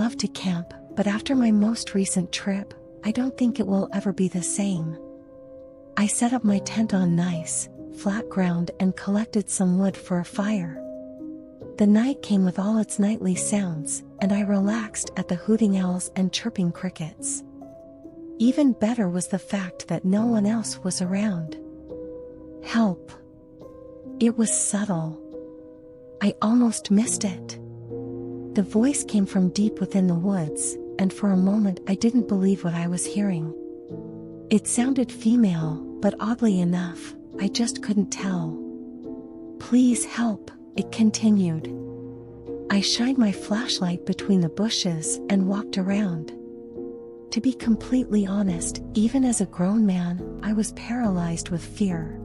love to camp, but after my most recent trip, I don't think it will ever be the same. I set up my tent on nice, flat ground and collected some wood for a fire. The night came with all its nightly sounds, and I relaxed at the hooting owls and chirping crickets. Even better was the fact that no one else was around. Help. It was subtle. I almost missed it. The voice came from deep within the woods, and for a moment I didn't believe what I was hearing. It sounded female, but oddly enough, I just couldn't tell. Please help, it continued. I shined my flashlight between the bushes and walked around. To be completely honest, even as a grown man, I was paralyzed with fear.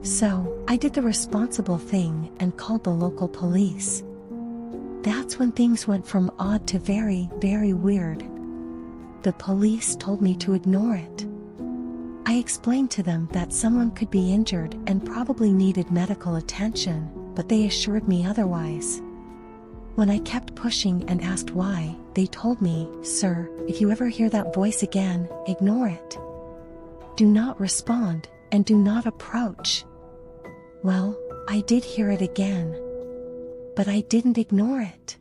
So, I did the responsible thing and called the local police. That's when things went from odd to very, very weird. The police told me to ignore it. I explained to them that someone could be injured and probably needed medical attention, but they assured me otherwise. When I kept pushing and asked why, they told me, "Sir, if you ever hear that voice again, ignore it. Do not respond, and do not approach." Well, I did hear it again. But I didn't ignore it.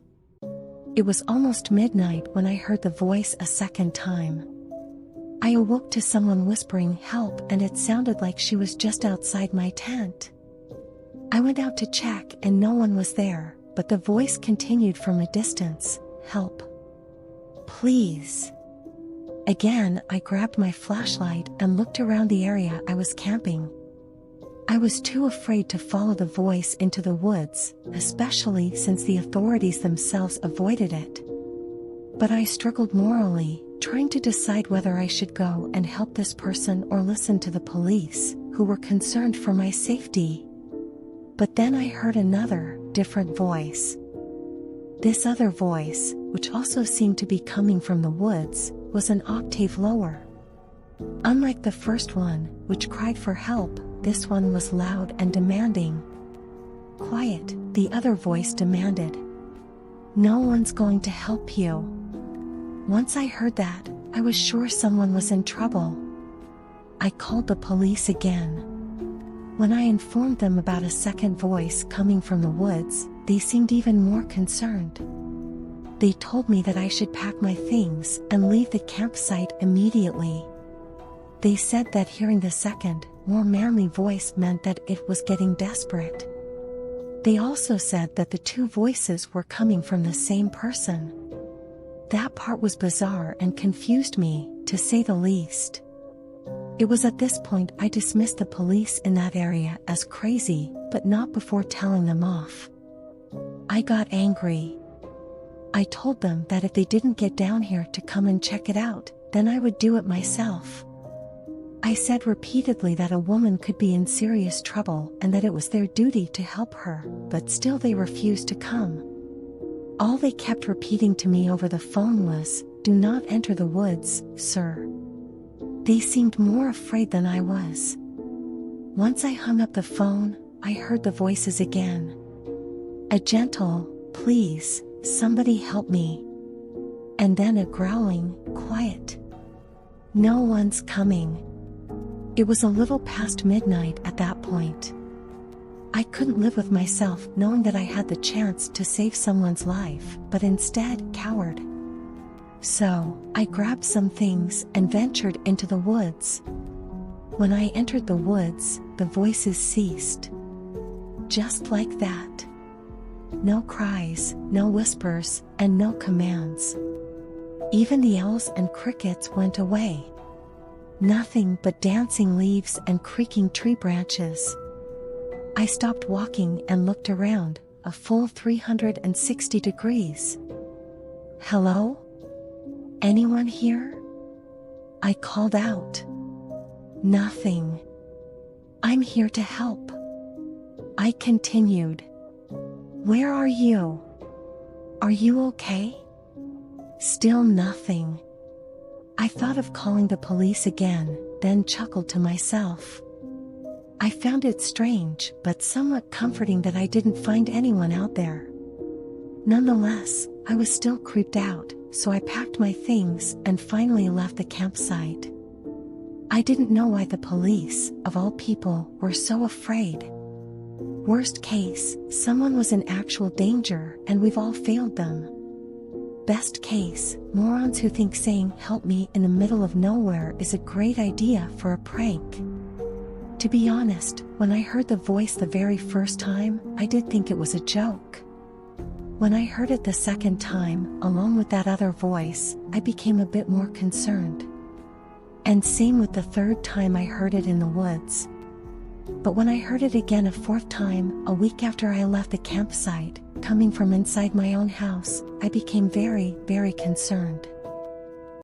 It was almost midnight when I heard the voice a second time. I awoke to someone whispering help, and it sounded like she was just outside my tent. I went out to check and no one was there, but the voice continued from a distance, "Help. Please." Again, I grabbed my flashlight and looked around the area I was camping. I was too afraid to follow the voice into the woods, especially since the authorities themselves avoided it. But I struggled morally, trying to decide whether I should go and help this person or listen to the police, who were concerned for my safety. But then I heard another, different voice. This other voice, which also seemed to be coming from the woods, was an octave lower. Unlike the first one, which cried for help, this one was loud and demanding. "Quiet," the other voice demanded. "No one's going to help you." Once I heard that, I was sure someone was in trouble. I called the police again. When I informed them about a second voice coming from the woods, they seemed even more concerned. They told me that I should pack my things and leave the campsite immediately. They said that hearing the second, more manly voice meant that it was getting desperate. They also said that the two voices were coming from the same person. That part was bizarre and confused me, to say the least. It was at this point I dismissed the police in that area as crazy, but not before telling them off. I got angry. I told them that if they didn't get down here to come and check it out, then I would do it myself. I said repeatedly that a woman could be in serious trouble and that it was their duty to help her, but still they refused to come. All they kept repeating to me over the phone was, "Do not enter the woods, sir." They seemed more afraid than I was. Once I hung up the phone, I heard the voices again. A gentle, "Please, somebody help me." And then a growling, "Quiet. No one's coming." It was a little past midnight at that point. I couldn't live with myself knowing that I had the chance to save someone's life, but instead cowered. So, I grabbed some things and ventured into the woods. When I entered the woods, the voices ceased. Just like that. No cries, no whispers, and no commands. Even the owls and crickets went away. Nothing but dancing leaves and creaking tree branches. I stopped walking and looked around, a full 360 degrees. "Hello? Anyone here?" I called out. Nothing. "I'm here to help." I continued. "Where are you? Are you okay?" Still nothing. I thought of calling the police again, then chuckled to myself. I found it strange but somewhat comforting that I didn't find anyone out there. Nonetheless, I was still creeped out, so I packed my things and finally left the campsite. I didn't know why the police, of all people, were so afraid. Worst case, someone was in actual danger and we've all failed them. Best case, morons who think saying "help me" in the middle of nowhere is a great idea for a prank. To be honest, when I heard the voice the very first time, I did think it was a joke. When I heard it the second time, along with that other voice, I became a bit more concerned. And same with the third time I heard it in the woods. But when I heard it again a fourth time, a week after I left the campsite, coming from inside my own house, I became very, very concerned.